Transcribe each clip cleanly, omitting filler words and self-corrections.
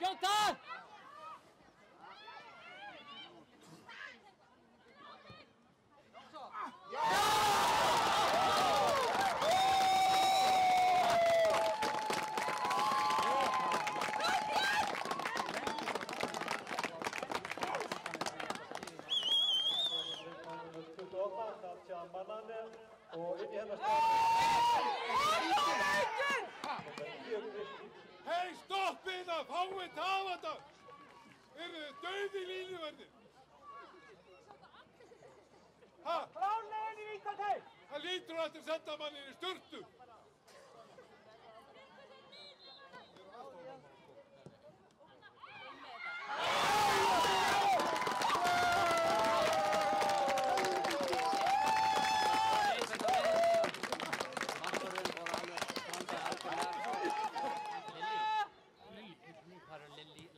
Skjóta! Og inn í hennar Hei, stoppið það! Fáið tafa þetta! Eru þið dauði línuverðir? Ha? Klárlegin í Víkarteig! Það lítur eftir sendamannin í sturtu!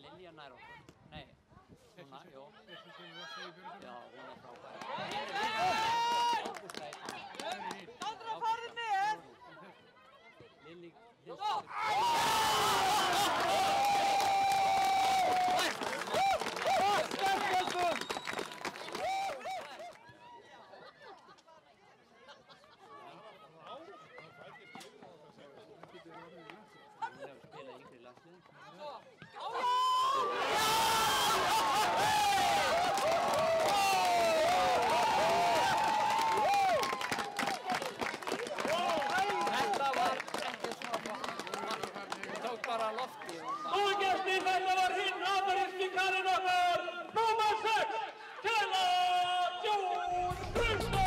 Lilja nær okkur. Nei. Svona, jú. Já, hún frábær. Sandra farið með! Lilli, spila yngri landslið. Þetta var ekki svona flott. Hún tók bara loftið. Og gestir, þetta var hinn ameríski karinn okkar, númer 6, Kela Jón Kristjánsson!